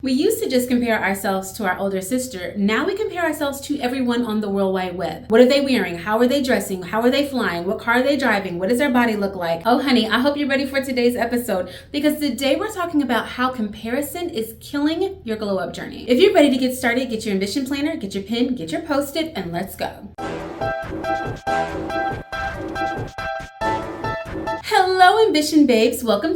We used to just compare ourselves to our older sister. Now we compare ourselves to everyone on the World Wide Web. What are they wearing? How are they dressing? How are they flying? What car are they driving? What does their body look like? Oh, honey, I hope you're ready for today's episode because today we're talking about how comparison is killing your glow up journey. If you're ready to get started, get your ambition planner, get your pen, get your Post-it, and let's go. Hello ambition babes, welcome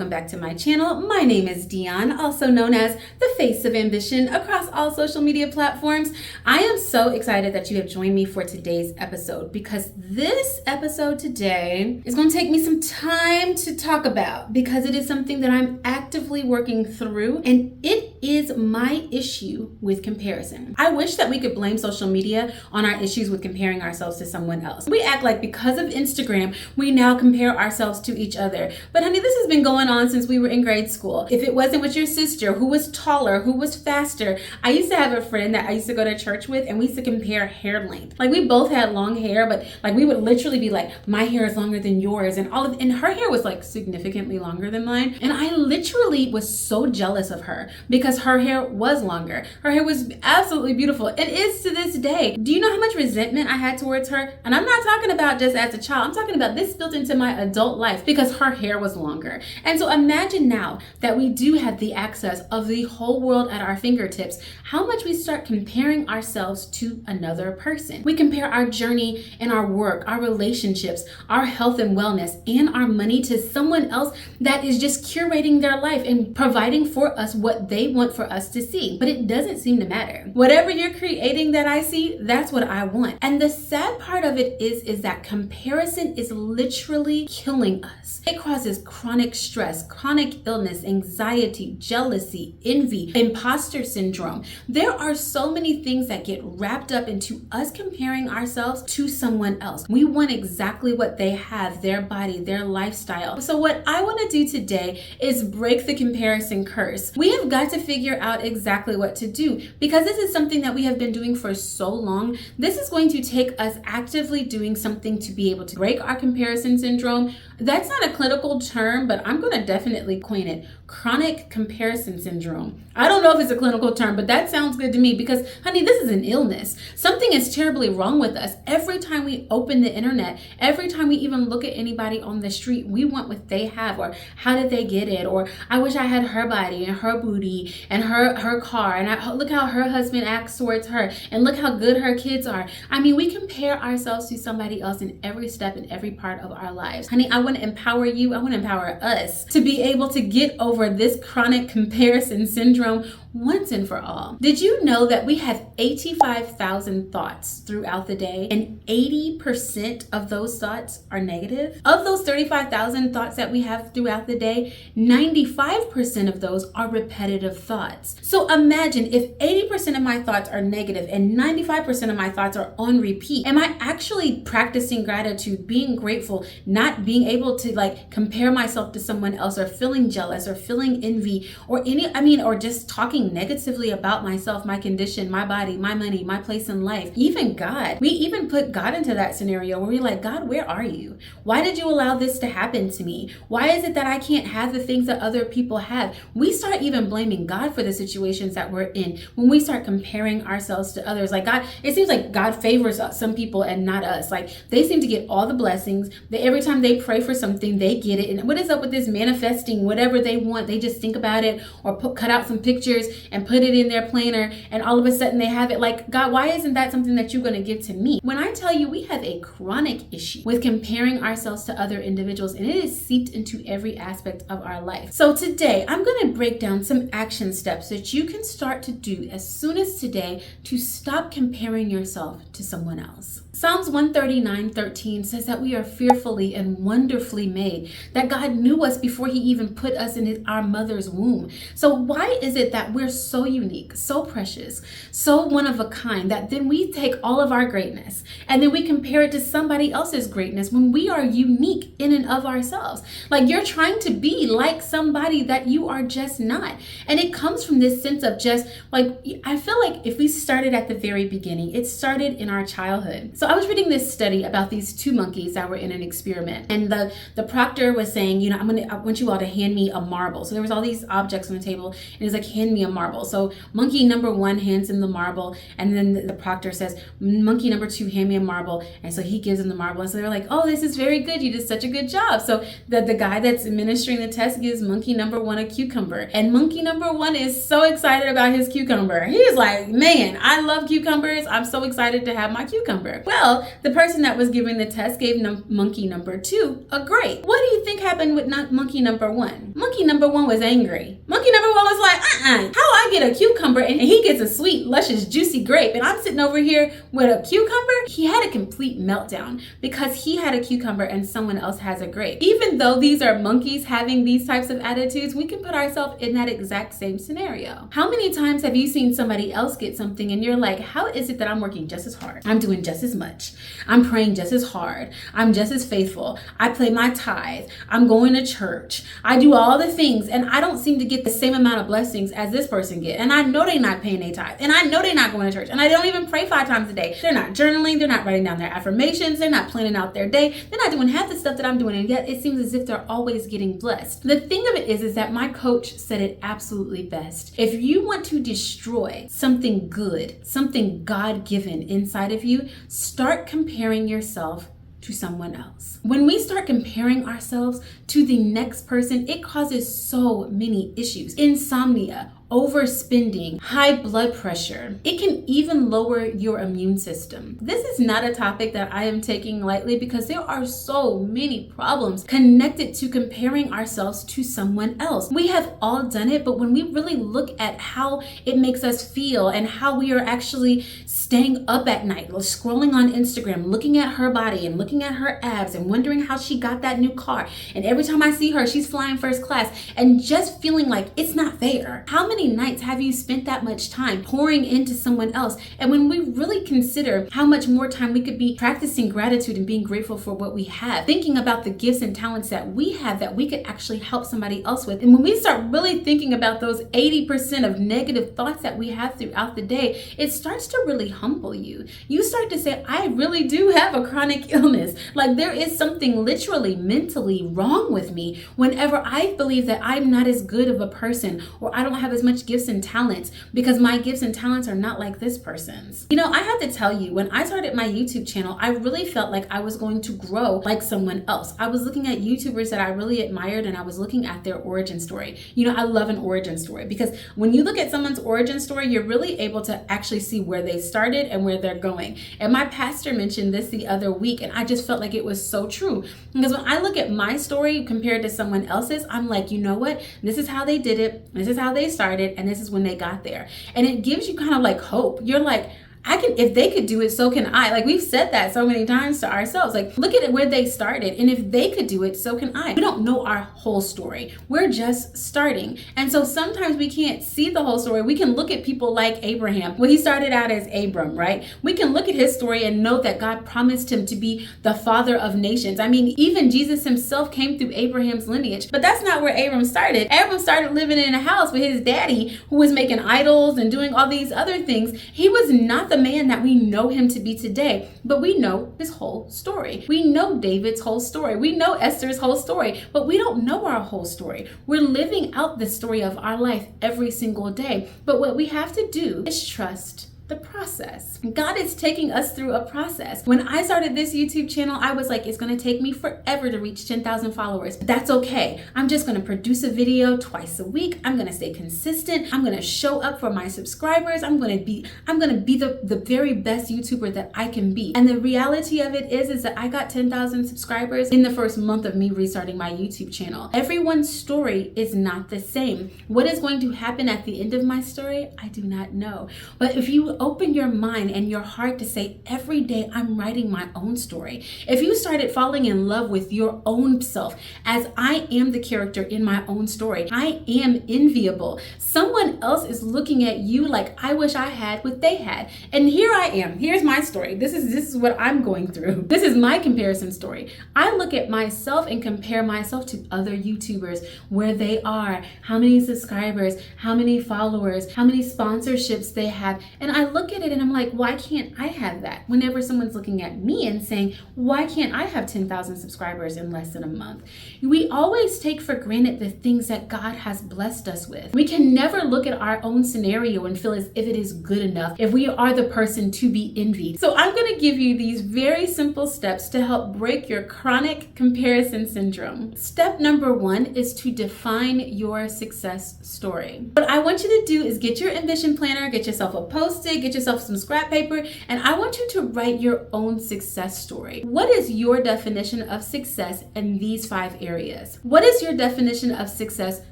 back to my channel. My name is Dion, also known as the face of ambition across all social media platforms. I am so excited that you have joined me for today's episode because this episode today is going to take me some time to talk about because it is something that I'm actively working through, and it is my issue with comparison. I wish that we could blame social media on our issues with comparing ourselves to someone else. We act like because of Instagram, we now compare ourselves to each other. But honey, this has been going on since we were in grade school. If it wasn't with your sister who was taller, who was faster. I used to have a friend that I used to go to church with, and we used to compare hair length. Like, we both had long hair, but like we would literally be like, my hair is longer than yours, and her hair was like significantly longer than mine. And I literally was so jealous of her because her hair was longer. Her hair was absolutely beautiful. It is to this day. Do you know how much resentment I had towards her? And I'm not talking about just as a child. I'm talking about this built into my adult life because her hair was longer. And so imagine now that we do have the access of the whole world at our fingertips, how much we start comparing ourselves to another person. We compare our journey in our work, our relationships, our health and wellness, and our money to someone else that is just curating their life and providing for us what they want for us to see. But it doesn't seem to matter. Whatever you're creating that I see, that's what I want. And the sad part of it is that comparison is literally killing us. It causes chronic stress, chronic illness, anxiety, jealousy, envy, imposter syndrome. There are so many things that get wrapped up into us comparing ourselves to someone else. We want exactly what they have, their body, their lifestyle. So what I want to do today is break the comparison curse. We have got to figure out exactly what to do because this is something that we have been doing for so long. This is going to take us actively doing something to be able to break our comparison syndrome. That's not a clinical term, but I'm going to definitely coin it. Chronic comparison syndrome. I don't know if it's a clinical term, but that sounds good to me because, honey, this is an illness. Something is terribly wrong with us. Every time we open the internet, every time we even look at anybody on the street, we want what they have, or how did they get it, or I wish I had her body and her booty and her car, and look how her husband acts towards her, and look how good her kids are. I mean, we compare ourselves to somebody else in every step and every part of our lives. Honey, I want to empower you. I want to empower us to be able to get over this chronic comparison syndrome once and for all. Did you know that we have 85,000 thoughts throughout the day, and 80% of those thoughts are negative? Of those 35,000 thoughts that we have throughout the day, 95% of those are repetitive thoughts. So imagine if 80% of my thoughts are negative and 95% of my thoughts are on repeat. Am I actually practicing gratitude, being grateful, not being able to compare myself to someone else, or feeling jealous, or feeling envy, or or just talking negatively about myself, my condition, my body, my money, my place in life, even God? We even put God into that scenario where we're like, God, where are you? Why did you allow this to happen to me? Why is it that I can't have the things that other people have? We start even blaming God for the situations that we're in when we start comparing ourselves to others. Like, God, it seems like God favors some people and not us. Like, they seem to get all the blessings. Every time they pray for something, they get it. And what is up with this manifesting whatever they want? They just think about it, or cut out some pictures and put it in their planner, and all of a sudden they have it. Like, God, why isn't that something that you're going to give to me? When I tell you, we have a chronic issue with comparing ourselves to other individuals, and it is seeped into every aspect of our life. So today, I'm going to break down some action steps that you can start to do as soon as today to stop comparing yourself to someone else. Psalms 139:13 says that we are fearfully and wonderfully made, that God knew us before he even put us in our mother's womb. So why is it that we're so unique, so precious, so one of a kind, that then we take all of our greatness and then we compare it to somebody else's greatness when we are unique in and of ourselves? Like, you're trying to be like somebody that you are just not. And it comes from this sense of just I feel like if we started at the very beginning, it started in our childhood. So I was reading this study about these two monkeys that were in an experiment, and the proctor was saying, you know, I want you all to hand me a marble. So there was all these objects on the table, and he's like, hand me a marble. So monkey number 1 hands him the marble, and then the proctor says, monkey number 2, hand me a marble. And so he gives him the marble, and so they're like, oh, this is very good. You did such a good job. So the guy that's administering the test gives monkey number 1 a cucumber, and monkey number 1 is so excited about his cucumber. He's like, man, I love cucumbers. I'm so excited to have my cucumber. Well, the person that was giving the test gave monkey number 2 a grape. What do you think happened with monkey number 1? Monkey number 1 was angry. Monkey number 1 was like, how I get a cucumber and he gets a sweet, luscious, juicy grape, and I'm sitting over here with a cucumber? He had a complete meltdown because he had a cucumber and someone else has a grape. Even though these are monkeys having these types of attitudes, we can put ourselves in that exact same scenario. How many times have you seen somebody else get something and you're like, how is it that I'm working just as hard? I'm doing just as much. I'm praying just as hard. I'm just as faithful. I play my tithe. I'm going to church. I do all the things, and I don't seem to get the same amount of blessings as this person get. And I know they're not paying their tithe. And I know they're not going to church. And I don't even pray 5 times a day. They're not journaling. They're not writing down their affirmations. They're not planning out their day. They're not doing half the stuff that I'm doing. And yet it seems as if they're always getting blessed. The thing of it is that my coach said it absolutely best. If you want to destroy something good, something God-given inside of you, start comparing yourself to someone else. When we start comparing ourselves to the next person, it causes so many issues. Insomnia, overspending, high blood pressure. It can even lower your immune system. This is not a topic that I am taking lightly because there are so many problems connected to comparing ourselves to someone else. We have all done it, but when we really look at how it makes us feel and how we are actually staying up at night, scrolling on Instagram, looking at her body and looking at her abs and wondering how she got that new car. And every time I see her, she's flying first class, and just feeling like it's not fair. How many nights have you spent that much time pouring into someone else? And when we really consider how much more time we could be practicing gratitude and being grateful for what we have, thinking about the gifts and talents that we have that we could actually help somebody else with. And when we start really thinking about those 80% of negative thoughts that we have throughout the day, it starts to really humble you. You start to say, I really do have a chronic illness. Like there is something literally mentally wrong with me whenever I believe that I'm not as good of a person, or I don't have as much gifts and talents because my gifts and talents are not like this person's. You know, I have to tell you, when I started my YouTube channel, I really felt like I was going to grow like someone else. I was looking at YouTubers that I really admired, and I was looking at their origin story. You know, I love an origin story because when you look at someone's origin story, you're really able to actually see where they started and where they're going. And my pastor mentioned this the other week, and I just felt like it was so true. Because when I look at my story compared to someone else's, I'm like, you know what? This is how they did it. This is how they started. And this is when they got there. And it gives you kind of like hope. You're like, if they could do it, so can I. Like we've said that so many times to ourselves. Like, look at it where they started. And if they could do it, so can I. We don't know our whole story. We're just starting. And so sometimes we can't see the whole story. We can look at people like Abraham. Well, he started out as Abram, right? We can look at his story and know that God promised him to be the father of nations. I mean, even Jesus himself came through Abraham's lineage. But that's not where Abram started. Abram started living in a house with his daddy, who was making idols and doing all these other things. He was not the man that we know him to be today, but we know his whole story. We know David's whole story. We know Esther's whole story, but we don't know our whole story. We're living out the story of our life every single day. But what we have to do is trust the process. God is taking us through a process. When I started this YouTube channel, I was like, it's going to take me forever to reach 10,000 followers. That's okay. I'm just going to produce a video twice a week. I'm going to stay consistent. I'm going to show up for my subscribers. I'm going to be the very best YouTuber that I can be. And the reality of it is that I got 10,000 subscribers in the first month of me restarting my YouTube channel. Everyone's story is not the same. What is going to happen at the end of my story, I do not know. But if you open your mind and your heart to say, every day I'm writing my own story. If you started falling in love with your own self, as I am the character in my own story, I am enviable. Someone else is looking at you like, I wish I had what they had. And here I am. Here's my story. This is what I'm going through. This is my comparison story. I look at myself and compare myself to other YouTubers, where they are, how many subscribers, how many followers, how many sponsorships they have. And I look at it and I'm like, why can't I have that? Whenever someone's looking at me and saying, why can't I have 10,000 subscribers in less than a month? We always take for granted the things that God has blessed us with. We can never look at our own scenario and feel as if it is good enough, if we are the person to be envied. So I'm going to give you these very simple steps to help break your chronic comparison syndrome. Step number 1 is to define your success story. What I want you to do is get your Ambition planner, get yourself a Post-it, get yourself some scrap paper, and I want you to write your own success story. What is your definition of success in these 5 areas? What is your definition of success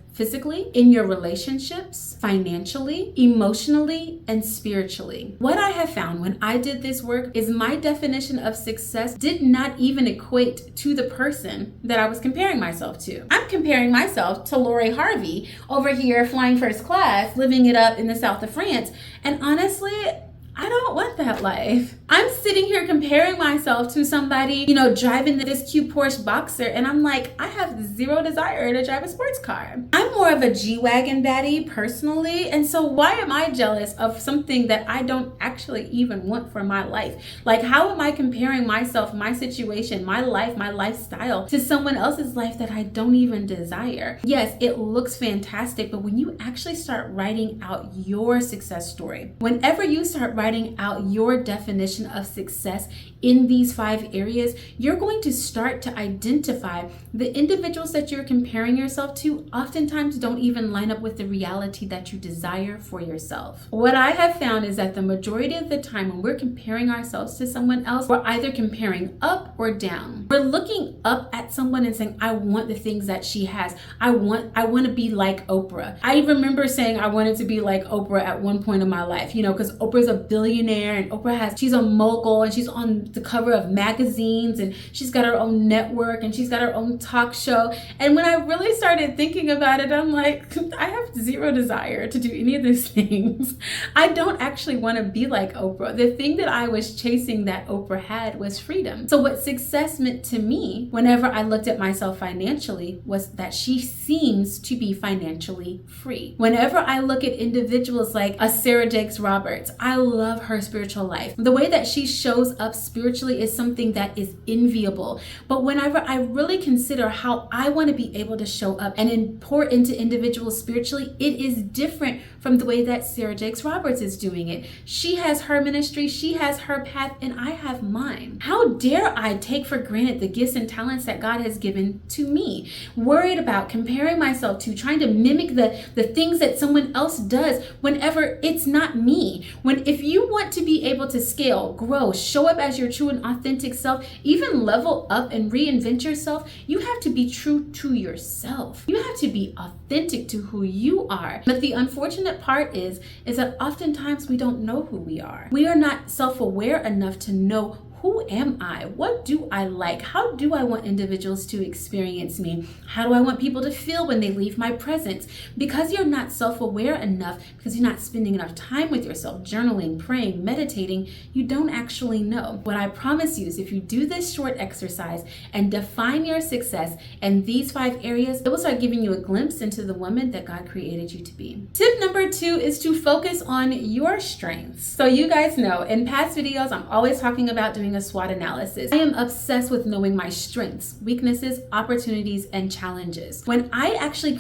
physically, in your relationships, financially, emotionally, and spiritually? What I have found when I did this work is my definition of success did not even equate to the person that I was comparing myself to. I'm comparing myself to Lori Harvey over here flying first class, living it up in the south of France. And honestly, I don't want that life. I'm sitting here comparing myself to somebody, driving this cute Porsche Boxer, and I'm like, I have zero desire to drive a sports car. I'm more of a G-Wagon baddie personally, and so why am I jealous of something that I don't actually even want for my life? Like, how am I comparing myself, my situation, my life, my lifestyle to someone else's life that I don't even desire? Yes, it looks fantastic, but when you actually start writing out your success story, whenever you start writing out your definition of success in these 5 areas, you're going to start to identify the individuals that you're comparing yourself to oftentimes don't even line up with the reality that you desire for yourself. What I have found is that the majority of the time when we're comparing ourselves to someone else, we're either comparing up or down. We're looking up at someone and saying, I want the things that she has. I want to be like Oprah. I remember saying I wanted to be like Oprah at one point in my life, because Oprah's a billionaire and she's a mogul and she's on the cover of magazines and she's got her own network and she's got her own talk show. And when I really started thinking about it, I'm like, I have zero desire to do any of those things. I don't actually want to be like Oprah. The thing that I was chasing that Oprah had was freedom. So what success meant to me whenever I looked at myself financially was that she seems to be financially free. Whenever I look at individuals like a Sarah Jakes Roberts, I love her spiritual life. The way that she shows up spiritually is something that is enviable. But whenever I really consider how I want to be able to show up and pour into individuals spiritually, it is different from the way that Sarah Jakes Roberts is doing it. She has her ministry, she has her path, and I have mine. How dare I take for granted the gifts and talents that God has given to me? Worried about comparing myself to, trying to mimic the things that someone else does whenever it's not me. If you want to be able to scale, grow, show up as your true and authentic self, even level up and reinvent yourself, you have to be true to yourself. You have to be authentic to who you are. But the unfortunate part is that oftentimes we don't know who we are. We are not self-aware enough to know, who am I? What do I like? How do I want individuals to experience me? How do I want people to feel when they leave my presence? Because you're not self-aware enough, because you're not spending enough time with yourself, journaling, praying, meditating, you don't actually know. What I promise you is if you do this short exercise and define your success in these 5 areas, it will start giving you a glimpse into the woman that God created you to be. Tip number 2 is to focus on your strengths. So you guys know, in past videos, I'm always talking about doing a SWOT analysis. I am obsessed with knowing my strengths, weaknesses, opportunities, and challenges. When I actually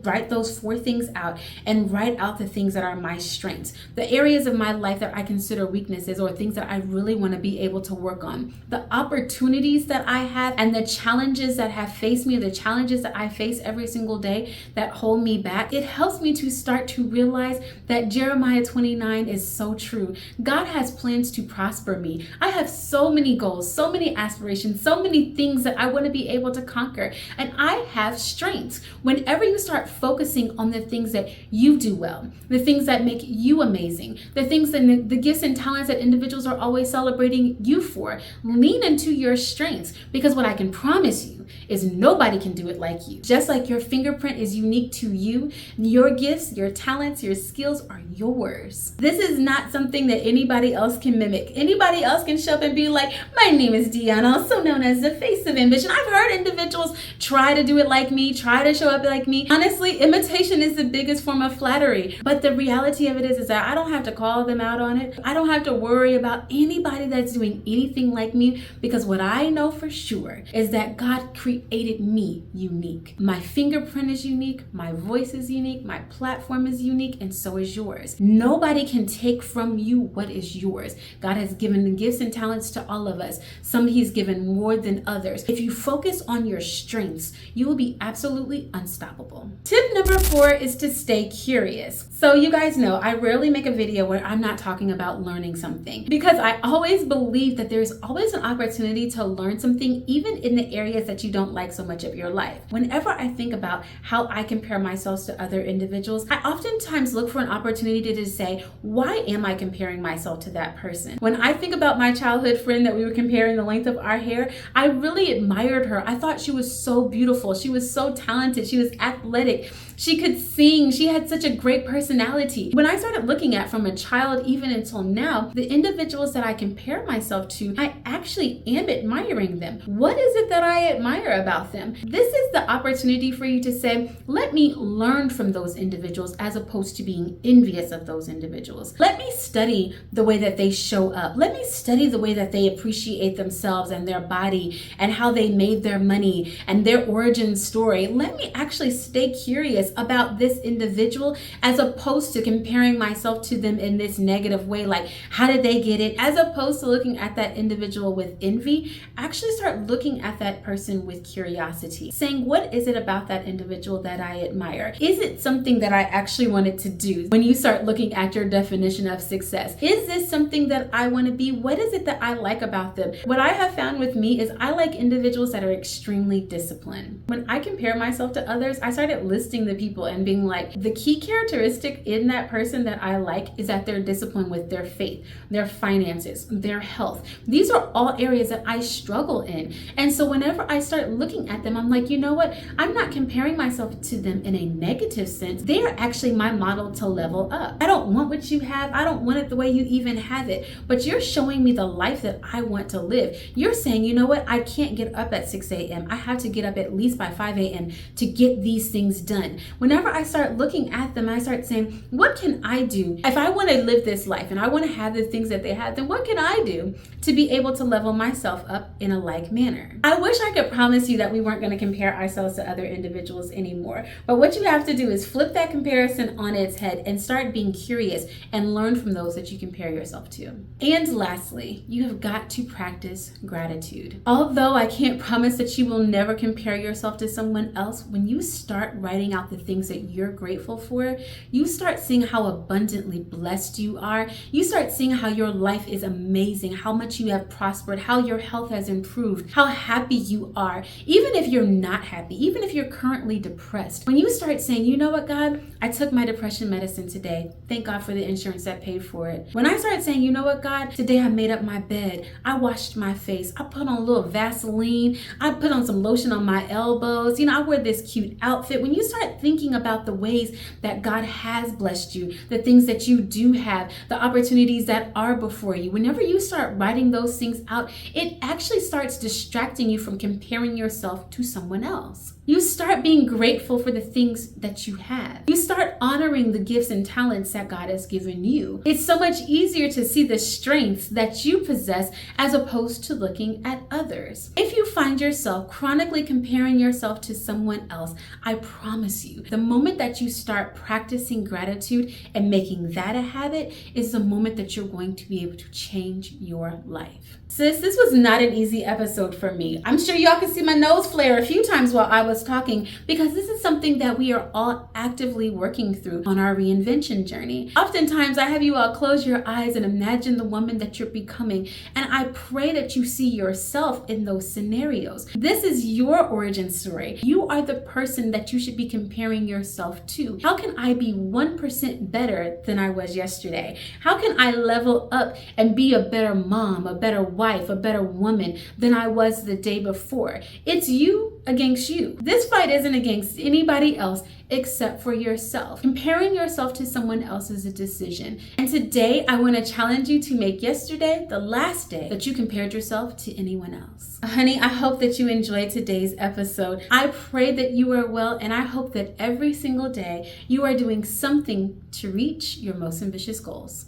write those 4 things out and write out the things that are my strengths, the areas of my life that I consider weaknesses or things that I really want to be able to work on, the opportunities that I have and the challenges that have faced me, the challenges that I face every single day that hold me back, it helps me to start to realize that Jeremiah 29 is so true. God has plans to prosper me. I have so many goals, so many aspirations, so many things that I want to be able to conquer. And I have strengths. Whenever you start focusing on the things that you do well, the things that make you amazing, the things and the gifts and talents that individuals are always celebrating you for, lean into your strengths. Because what I can promise you is nobody can do it like you. Just like your fingerprint is unique to you, your gifts, your talents, your skills are yours. This is not something that anybody else can mimic. Anybody else can show up and be like, my name is Deanna, also known as the face of ambition. I've heard individuals try to do it like me, try to show up like me. Honestly, imitation is the biggest form of flattery. But the reality of it is that I don't have to call them out on it. I don't have to worry about anybody that's doing anything like me, because what I know for sure is that God created me unique. My fingerprint is unique, my voice is unique, my platform is unique, and so is yours. Nobody can take from you what is yours. God has given the gifts and talents to all of us. Some He's given more than others. If you focus on your strengths, you will be absolutely unstoppable. Tip number 4 is to stay curious. So you guys know I rarely make a video where I'm not talking about learning something, because I always believe that there's always an opportunity to learn something, even in the areas that you don't like so much of your life. Whenever I think about how I compare myself to other individuals, I oftentimes look for an opportunity to say, why am I comparing myself to that person? When I think about my childhood friend that we were comparing the length of our hair, I really admired her. I thought she was so beautiful. She was so talented. She was athletic. She could sing. She had such a great personality. When I started looking at from a child even until now, the individuals that I compare myself to, I actually am admiring them. What is it that I admire about them? This is the opportunity for you to say, let me learn from those individuals as opposed to being envious of those individuals. Let me study the way that they show up. Let me study the way that they appreciate themselves and their body and how they made their money and their origin story. Let me actually stay curious about this individual as opposed to comparing myself to them in this negative way, like how did they get it? As opposed to looking at that individual with envy, actually start looking at that person with curiosity, saying, what is it about that individual that I admire? Is it something that I actually wanted to do? When you start looking at your definition of success, is this something that I want to be? What is it that I like about them? What I have found with me is I like individuals that are extremely disciplined. When I compare myself to others, I started listing the people and being like, the key characteristic in that person that I like is that they're disciplined with their faith, their finances, their health. These are all areas that I struggle in. And so whenever I start looking at them, I'm like, you know what? I'm not comparing myself to them in a negative sense. They are actually my model to level up. I don't want what you have. I don't want it the way you even have it. But you're showing me the life that I want to live. You're saying, you know what? I can't get up at 6 a.m. I have to get up at least by 5 a.m. to get these things done. Whenever I start looking at them, I start saying, what can I do? If I want to live this life and I want to have the things that they have, then what can I do to be able to level myself up in a like manner? I wish I could promise you that we weren't going to compare ourselves to other individuals anymore. But what you have to do is flip that comparison on its head and start being curious and learn from those that you compare yourself to. And lastly, you have got to practice gratitude. Although I can't promise that you will never compare yourself to someone else, when you start writing out the things that you're grateful for, you start seeing how abundantly blessed you are. You start seeing how your life is amazing, how much you have prospered, how your health has improved, how happy you are. Even if you're not happy, even if you're currently depressed, when you start saying, you know what, God, I took my depression medicine today. Thank God for the insurance that paid for it. When I start saying, you know what, God, today I made up my bed. I washed my face. I put on a little Vaseline. I put on some lotion on my elbows. I wear this cute outfit. When you start thinking about the ways that God has blessed you, the things that you do have, the opportunities that are before you, whenever you start writing those things out, it actually starts distracting you from comparing yourself to someone else. You start being grateful for the things that you have. You start honoring the gifts and talents that God has given you. It's so much easier to see the strengths that you possess as opposed to looking at others. If you find yourself chronically comparing yourself to someone else, I promise you, the moment that you start practicing gratitude and making that a habit is the moment that you're going to be able to change your life. Sis, this was not an easy episode for me. I'm sure y'all can see my nose flare a few times while I was talking, because this is something that we are all actively working through on our reinvention journey. Oftentimes, I have you all close your eyes and imagine the woman that you're becoming, and I pray that you see yourself in those scenarios. This is your origin story. You are the person that you should be comparing yourself to. How can I be 1% better than I was yesterday? How can I level up and be a better mom, a better wife, a better woman than I was the day before? war. It's you against you. This fight isn't against anybody else except for yourself. Comparing yourself to someone else is a decision. And today I want to challenge you to make yesterday the last day that you compared yourself to anyone else. Honey, I hope that you enjoyed today's episode. I pray that you are well, and I hope that every single day you are doing something to reach your most ambitious goals.